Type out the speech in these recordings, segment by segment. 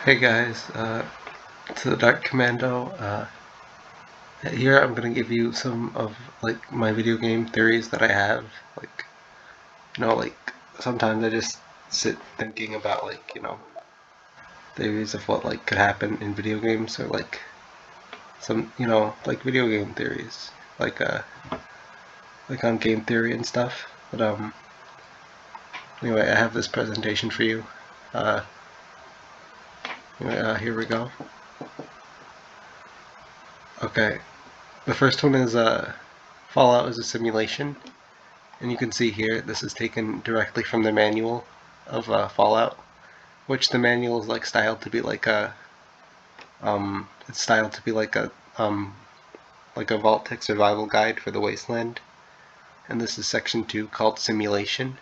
Hey guys, it's the Dark Commando. Here I'm gonna give you some of like my video game theories that I have. Like sometimes I just sit thinking about theories of what could happen in video games, or some like video game theories, like uh like on game theory and stuff. But anyway, I have this presentation for you. Uh, here we go. Okay, the first one is Fallout is a simulation. And you can see here, this is taken directly from the manual of Fallout, which the manual is styled to be it's styled to be like a Vault-Tec survival guide for the Wasteland. And this is section 2 called Simulation.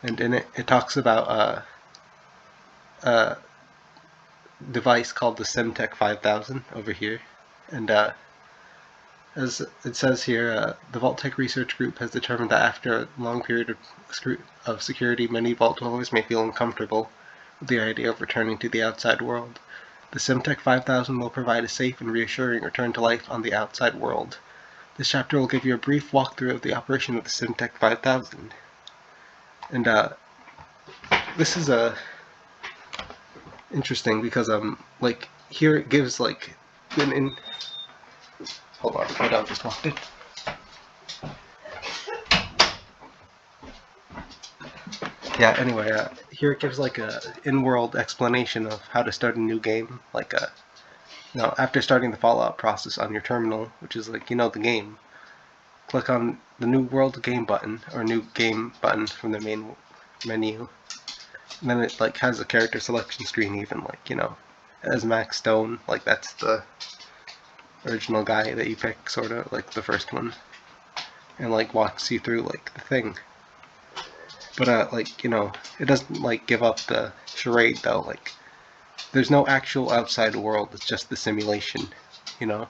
And in it, it talks about a device called the Simtech 5000 over here. And as it says here, the Vault-Tec research group has determined that after a long period of security, many Vault dwellers may feel uncomfortable with the idea of returning to the outside world. The Simtech 5000 will provide a safe and reassuring return to life on the outside world. This chapter will give you a brief walkthrough of the operation of the Simtech 5000. And this is interesting because here it gives hold on, my dog just walked in. Yeah, anyway, here it gives a in-world explanation of how to start a new game. After starting the Fallout process on your terminal, which is the game, click on the New World Game button, or New Game button from the main menu. And then it has a character selection screen even, as Max Stone, that's the original guy that you pick, sorta, the first one. And walks you through the thing. But it doesn't give up the charade though. There's no actual outside world. It's just the simulation. The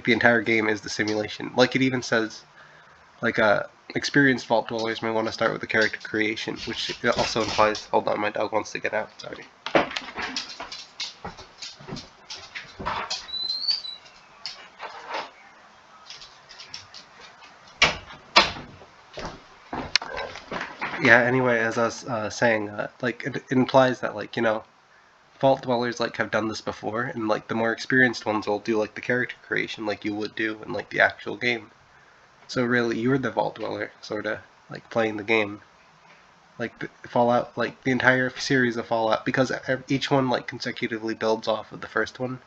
entire game is the simulation. It even says experienced Vault dwellers may want to start with the character creation, which also implies. Hold on, my dog wants to get out. Sorry. Yeah. Anyway, as I was saying, it implies that Vault dwellers have done this before, and the more experienced ones will do the character creation like you would do in the actual game. So really, you're the Vault dweller, sorta playing the game. Fallout, the entire series of Fallout, because each one consecutively builds off of the first one.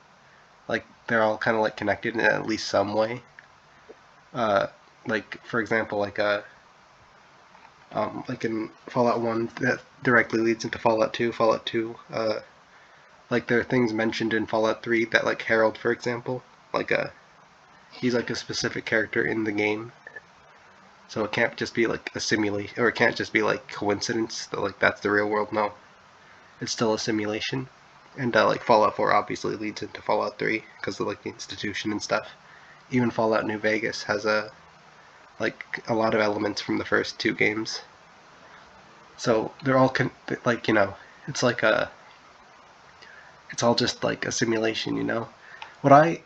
They're all kind of connected in at least some way. For example, in Fallout 1 that directly leads into Fallout 2. Fallout 2, there are things mentioned in Fallout 3 that Harold, for example, he's a specific character in the game. So it can't just be a simulation, or it can't just be coincidence that that's the real world. No, it's still a simulation. And Fallout 4 obviously leads into Fallout 3 because of the institution and stuff. Even Fallout New Vegas has a lot of elements from the first two games. So they're all it's it's all just a simulation. What I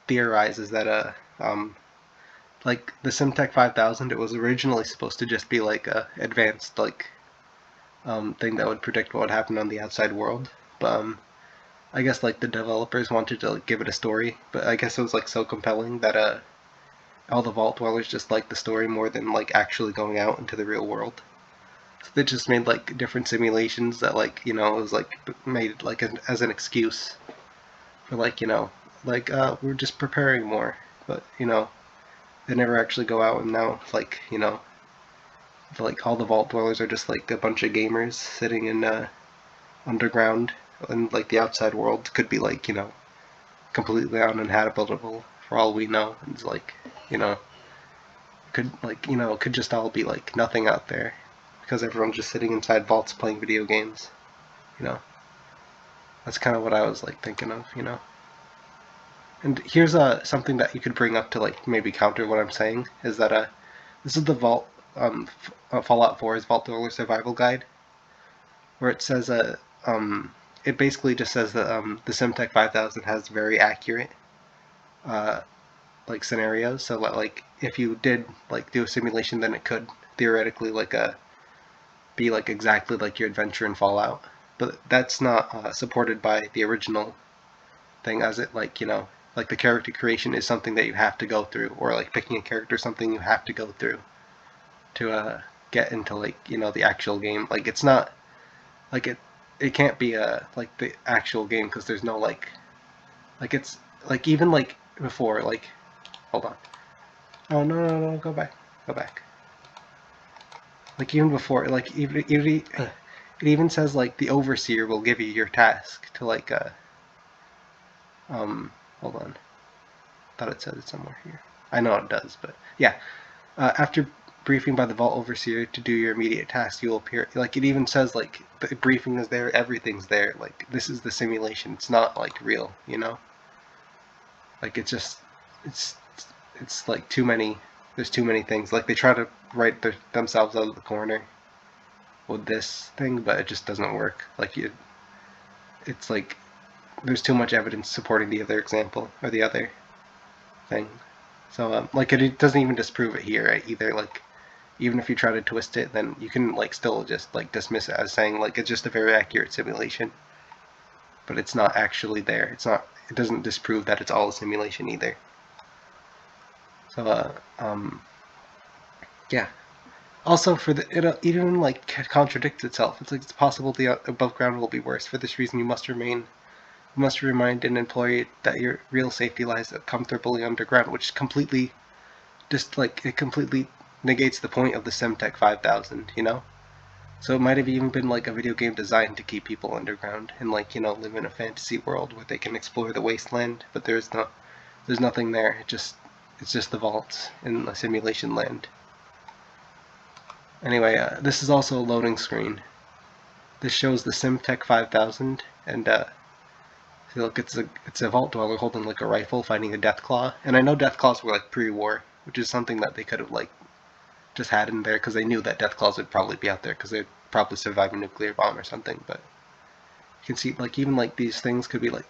theorize is that the Simtech 5000, it was originally supposed to just be a advanced thing that would predict what would happen on the outside world. But I guess the developers wanted to give it a story, but I guess it was so compelling that all the Vault dwellers just liked the story more than actually going out into the real world. So they just made different simulations that it was made as an excuse for we're just preparing more, but they never actually go out, and now all the Vault dwellers are just a bunch of gamers sitting in underground, and the outside world could be completely uninhabitable for all we know. It's it could just all be nothing out there because everyone's just sitting inside vaults playing video games. That's kind of what I was thinking of. And here's something that you could bring up to maybe counter what I'm saying, is that this is the Fallout 4's Vault Dweller Survival Guide, where it says it basically just says that the Simtech 5000 has very accurate like scenarios. So like if you did like do a simulation, then it could theoretically like be like exactly like your adventure in Fallout. But that's not supported by the original thing, as it like like the character creation is something that you have to go through, or like picking a character is something you have to go through to get into like the actual game. Like it's not like it can't be like the actual game because there's no like it's like even like before like hold on. Oh no, go back. Like even before like it even says like the overseer will give you your task to like hold on. Thought it said it somewhere here. I know it does, but yeah. After briefing by the Vault Overseer to do your immediate task, you will appear. Like it even says, like the briefing is there, everything's there. Like this is the simulation. It's not like real, Like it's just, it's like too many. There's too many things. Like they try to write themselves out of the corner with this thing, but it just doesn't work. Like it's like there's too much evidence supporting the other example or the other thing. So like it doesn't even disprove it here right, either. Like even if you try to twist it, then you can like still just like dismiss it as saying like it's just a very accurate simulation, but it's not actually there. It's not. It doesn't disprove that it's all a simulation either. So yeah. Also, for it even like contradicts itself. It's like it's possible the above ground will be worse. For this reason, you must remind an employee that your real safety lies comfortably underground, which completely just like it completely negates the point of the Semtech 5000, So it might have even been like a video game designed to keep people underground and like live in a fantasy world where they can explore the wasteland, but there's nothing there. It's just the vaults in a simulation land. Anyway, this is also a loading screen. This shows the Simtech 5000, and see, look, it's a vault dweller holding like a rifle fighting a deathclaw, and I know deathclaws were like pre-war, which is something that they could have like just had in there because they knew that deathclaws would probably be out there because they'd probably survive a nuclear bomb or something. But you can see like even like these things could be like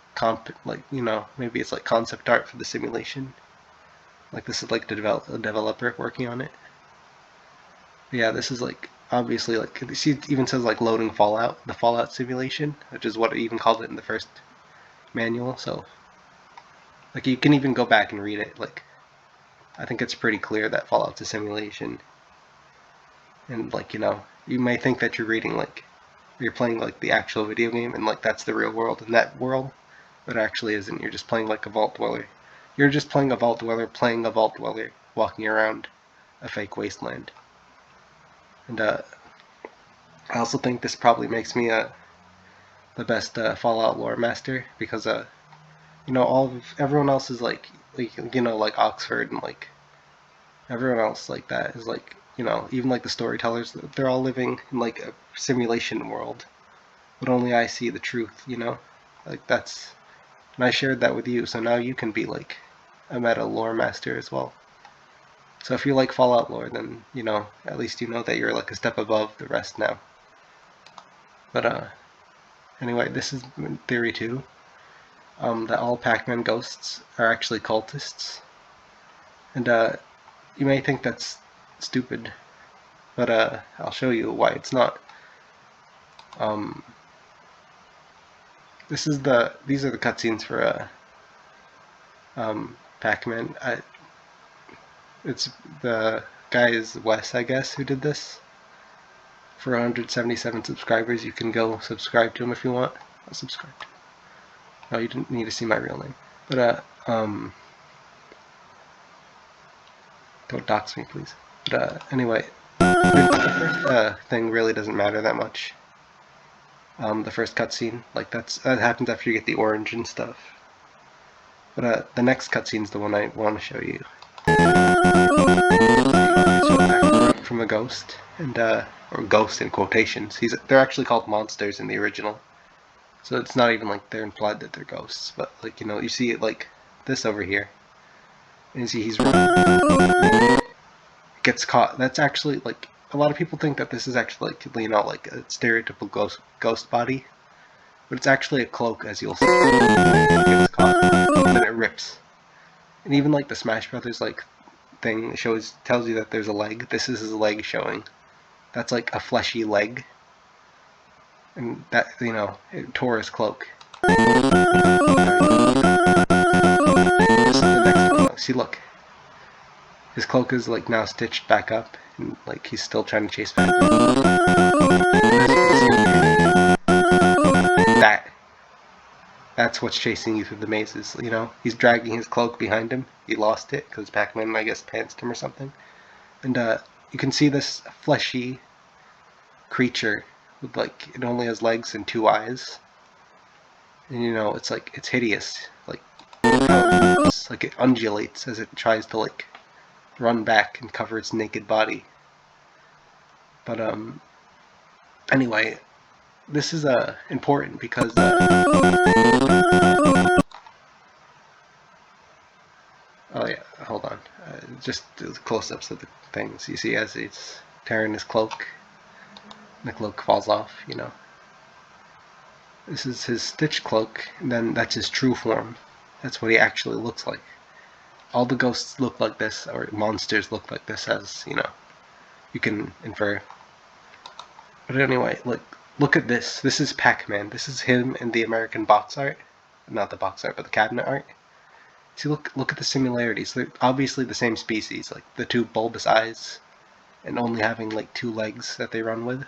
maybe it's like concept art for the simulation. Like this is like the developer working on it. But yeah, this is like obviously like see it even says like loading Fallout, the Fallout simulation, which is what it even called it in the first manual. So like you can even go back and read it. Like I think it's pretty clear that Fallout's a simulation. And like you may think that you're reading like you're playing like the actual video game and like that's the real world in that world, but it actually isn't. You're just playing like a vault dweller. You're just playing a vault dweller playing a vault dweller walking around a fake wasteland. And I also think this probably makes me the best Fallout lore master because everyone else is like like Oxford and like everyone else like that is like even like the storytellers, they're all living in like a simulation world, but only I see the truth, like that's, and I shared that with you, so now you can be like a meta lore master as well. So if you like Fallout lore, then at least you know that you're like a step above the rest now. But anyway, this is theory 2, that all PacMan ghosts are actually cultists, and you may think that's stupid, but I'll show you why it's not. These are the cutscenes for PacMan. It's the guy is Wes, I guess, who did this. For 177 subscribers, you can go subscribe to him if you want. I'll subscribe to him. No, you didn't need to see my real name. But don't dox me, please. But anyway, the first thing really doesn't matter that much. The first cutscene, like that happens after you get the orange and stuff. But the next cutscene's the one I want to show you. From a ghost, and or ghost in quotations. They're actually called monsters in the original, so it's not even like they're implied that they're ghosts. But like you see it like this over here, and you see he's running, gets caught. That's actually like a lot of people think that this is actually like like a stereotypical ghost body, but it's actually a cloak, as you'll see. It gets caught, and then it rips. And even like the Smash Brothers like thing tells you that there's a leg. This is his leg showing. That's like a fleshy leg, and that it tore his cloak. This is the next one. See, look, his cloak is like now stitched back up, and like he's still trying to chase back. That's what's chasing you through the mazes. He's dragging his cloak behind him. He lost it because PacMan, I guess, pantsed him or something. And you can see this fleshy creature with like it only has legs and 2 eyes. And it's hideous. Like it undulates as it tries to like run back and cover its naked body. But anyway, this is important because oh yeah, hold on. Just close-ups of the things you see as he's tearing his cloak. And the cloak falls off. This is his stitch cloak, and then that's his true form. That's what he actually looks like. All the ghosts look like this, or monsters look like this, as you can infer. But anyway, look at this. This is PacMan. This is him in the American box art. Not the box art, but the cabinet art. See, look at the similarities. They're obviously the same species, like the 2 bulbous eyes, and only having like 2 legs that they run with.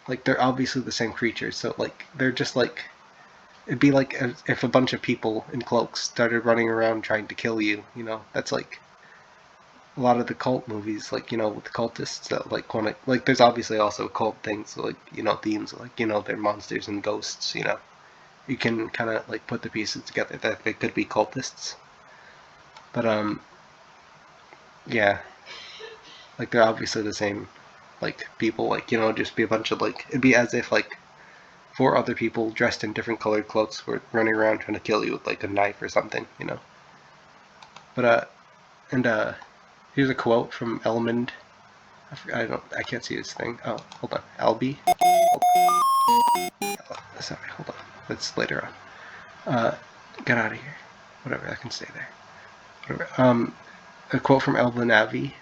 Like, they're obviously the same creatures, so like they're just like, it'd be like if a bunch of people in cloaks started running around trying to kill you. That's like a lot of the cult movies, like with the cultists that like want to, like, there's obviously also cult things, like themes, like they're monsters and ghosts. You can kind of like put the pieces together that they could be cultists. But yeah, like they're obviously the same like people, like just be a bunch of like, it'd be as if like 4 other people dressed in different colored cloaks were running around trying to kill you with like a knife or something. But here's a quote from Elmond. I can't see his thing. Oh, hold on. Albie. Sorry, hold on. That's later on. Get out of here. Whatever, I can stay there. Whatever. A quote from Elvin Abbey.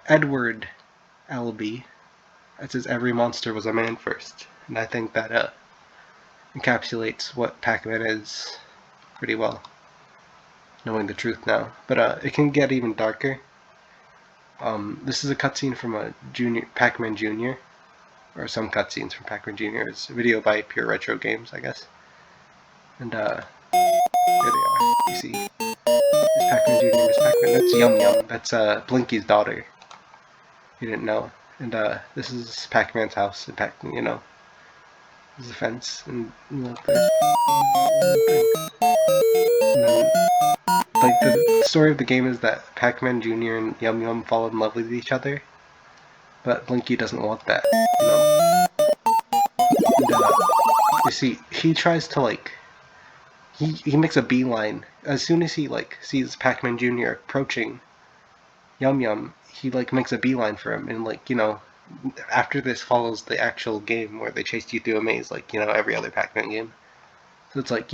Edward Albee. It says, "Every monster was a man first." And I think that encapsulates what PacMan is pretty well, knowing the truth now. But it can get even darker. This is a cutscene from a PacMan Jr., or some cutscenes from PacMan Jr. It's a video by Pure Retro Games, I guess. And here they are. You see, Miss PacMan Jr., Miss PacMan. That's Yum Yum. That's Blinky's daughter. You didn't know. And this is PacMan's house. And there's a fence, and there's and then, like, the story of the game is that PacMan Jr. and Yum Yum fall in love with each other, but Blinky doesn't want that. And, you see, he tries to like, he makes a beeline as soon as he like sees PacMan Jr. approaching Yum Yum. He like makes a beeline for him, and like after this follows the actual game where they chased you through a maze, like every other PacMan game. So it's like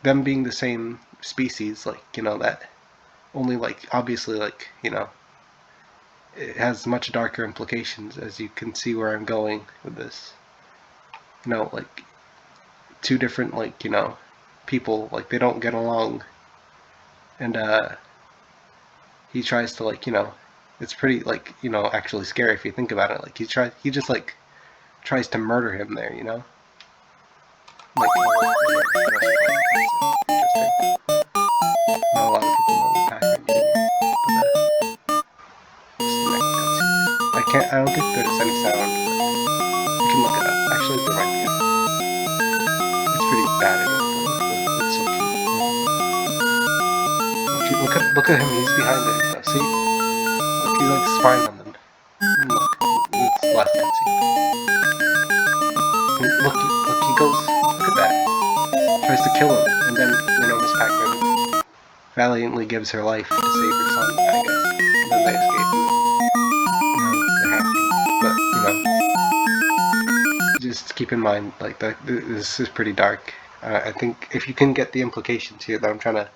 them being the same species, like that only like obviously like it has much darker implications, as you can see where I'm going with this. Like 2 different like people, like they don't get along, and he tries to like it's pretty like actually scary if you think about it. Like he just like tries to murder him there. Like, not a lot of people know the PacMan Jr., but I don't think there's any sound, but you can look it up. Actually, there might be. It's pretty bad anyway, but it's so cute. Look at him, he's behind it. See? Look, he's like spying on them. And look, it's the last cutscene. Look, he goes, look at that. Tries to kill him, and then, Miss PacMan valiantly gives her life to save her son, I guess. And then they escape. They're happy. But, just keep in mind, like, this is pretty dark. I think if you can get the implications here that I'm trying to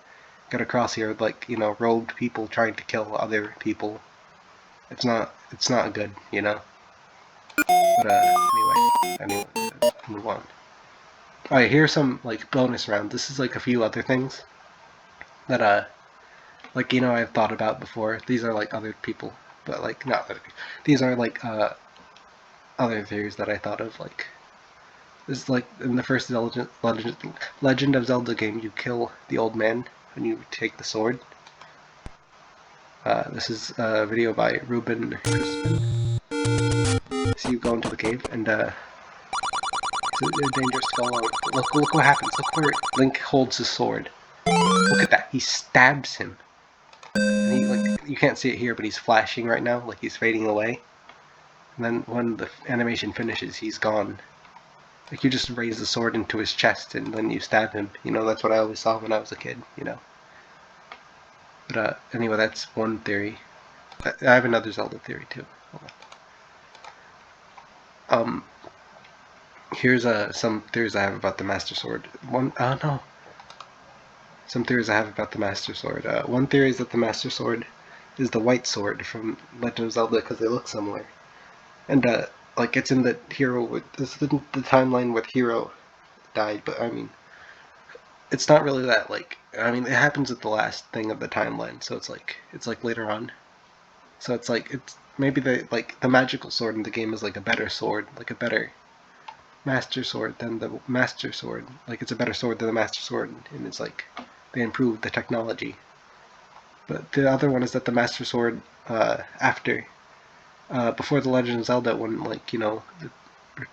get across here, like, you know, robed people trying to kill other people, it's not good, you know. But anyway, let's move on. Alright, here's some like bonus rounds. This is like a few other things that like, you know, I've thought about before. These are like other people, but like not other people. These are like other theories that I thought of. Like, this is like in the first Legend of Zelda game, you kill the old man when you take the sword. This is a video by Ruben Crispin. So you go into the cave and it's dangerous to go along. Look what happens. Look where Link holds his sword. Look at that. He stabs him. And he, like, you can't see it here, but he's flashing right now, like he's fading away. And then when the animation finishes, he's gone. Like, you just raise the sword into his chest and then you stab him. You know, that's what I always saw when I was a kid, you know. But anyway, that's one theory. I have another Zelda theory too. Here's some theories I have about the Master Sword. Some theories I have about the Master Sword. One theory is that the Master Sword is the white sword from Legend of Zelda because they look similar. And like, it's in the hero. This is the timeline where Hero died, but I mean, it's not really that. Like, I mean, it happens at the last thing of the timeline, so it's like later on. So it's like, it's maybe the magical sword in the game is like a better sword, like a better Master Sword than the Master Sword. Like, it's a better sword than the Master Sword, and it's like they improved the technology. But the other one is that the Master Sword before the Legend of Zelda, when, like, you know, the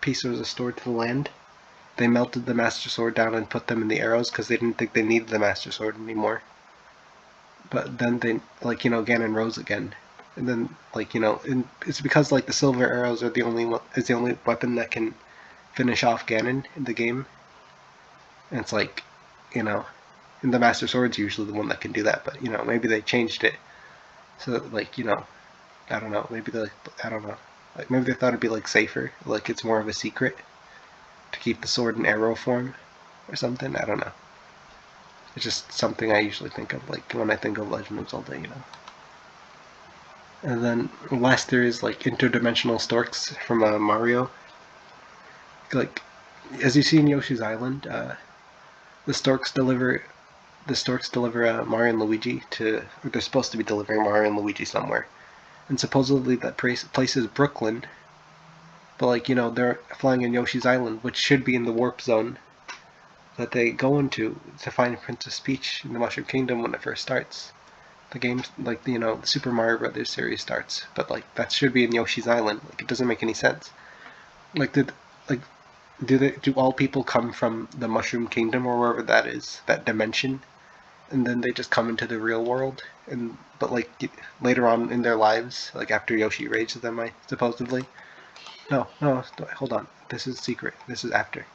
pieces was restored to the land, they melted the Master Sword down and put them in the arrows because they didn't think they needed the Master Sword anymore. But then they, like, you know, Ganon rose again. And then, like, you know, it's because, like, the silver arrows are the only weapon that can finish off Ganon in the game. And it's like, you know, and the Master Sword's usually the one that can do that, but, you know, maybe they changed it so that, like, you know, I don't know, maybe I don't know, like, maybe they thought it'd be, like, safer, like it's more of a secret to keep the sword in arrow form or something. I don't know. It's just something I usually think of, like, when I think of Legend of Zelda, you know. And then last theory is, like, interdimensional storks from Mario. Like, as you see in Yoshi's Island, the storks deliver Mario and Luigi to, or they're supposed to be delivering Mario and Luigi somewhere. And supposedly that place is Brooklyn. But, like, you know, they're flying in Yoshi's Island, which should be in the warp zone that they go into to find Princess Peach in the Mushroom Kingdom when it first starts. The game, like, you know, the Super Mario Brothers series starts. But, like, that should be in Yoshi's Island. Like, it doesn't make any sense. Like, do all people come from the Mushroom Kingdom or wherever that is, that dimension, and then they just come into the real world? But like, later on in their lives, like after Yoshi raises them, supposedly. No, hold on. This is secret. This is after.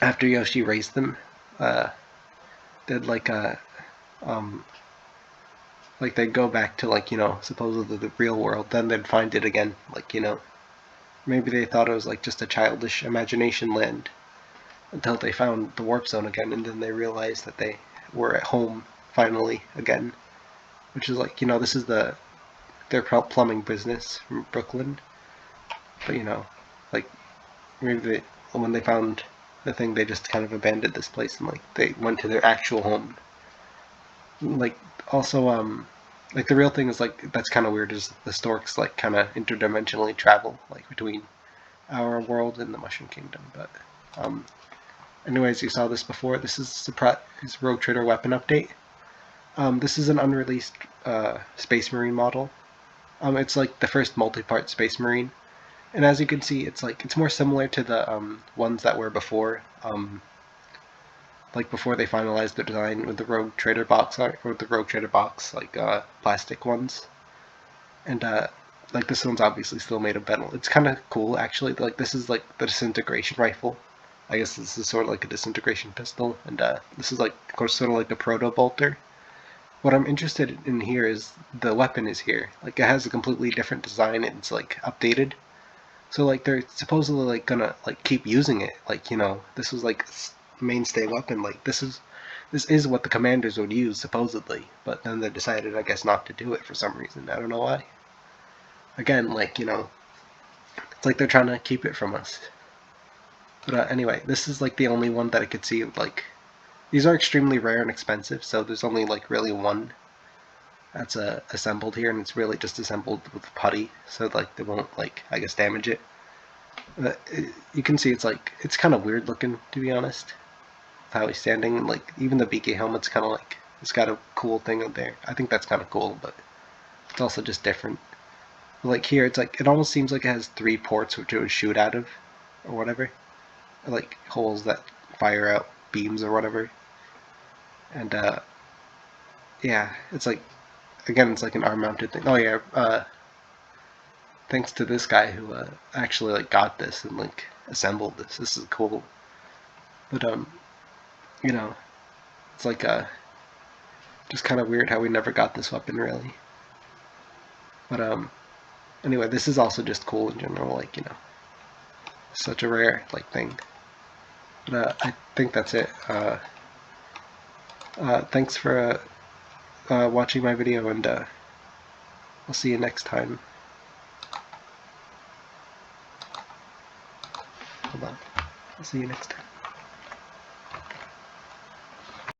After Yoshi raised them, they'd like they'd go back to, like, you know, supposedly the real world. Then they'd find it again, like, you know. Maybe they thought it was like just a childish imagination land until they found the warp zone again, and then they realized that they were at home finally again. Which is, like, you know, this is their plumbing business from Brooklyn. But, you know, like, maybe when they found the thing, they just kind of abandoned this place and, like, they went to their actual home. Like, also, like, the real thing is, like, that's kind of weird, is the storks, like, kind of interdimensionally travel, like, between our world and the Mushroom Kingdom. But anyways, you saw this before. This is his Rogue Trader weapon update. This is an unreleased Space Marine model. It's like the first multi-part Space Marine, and as you can see, it's more similar to the ones that were before. Like, before they finalized the design with the Rogue Trader box art, or the Rogue Trader box, like, plastic ones. And like, this one's obviously still made of metal. It's kind of cool, actually. Like, this is like the disintegration rifle. I guess this is sort of like a disintegration pistol, and this is, like, of course, sort of like a proto bolter. What I'm interested in here is the weapon is here. Like, it has a completely different design, and it's, like, updated. So like they're supposedly like gonna like keep using it. Like, you know, this was like a mainstay weapon. Like this is what the commanders would use supposedly. But then they decided, I guess, not to do it for some reason. I don't know why. Again, like, you know, it's like they're trying to keep it from us. But anyway, this is like the only one that I could see. Like, these are extremely rare and expensive, so there's only like really one that's assembled here, and it's really just assembled with putty, so like they won't like, I guess, damage it. But you can see it's kind of weird looking, to be honest. How he's standing, like even the BK helmet's kind of like, it's got a cool thing up there. I think that's kind of cool, but it's also just different. Like here, it's like it almost seems like it has 3 ports which it would shoot out of, or whatever, like holes that fire out beams or whatever. And yeah, it's like, again, it's like an arm mounted thing. Oh yeah, thanks to this guy who actually like got this and like assembled this. This is cool. But you know, it's like just kind of weird how we never got this weapon really. But anyway, this is also just cool in general. Like, you know, such a rare like thing. But I think that's it. Thanks for watching my video, and I'll see you next time. Hold on. I'll see you next time.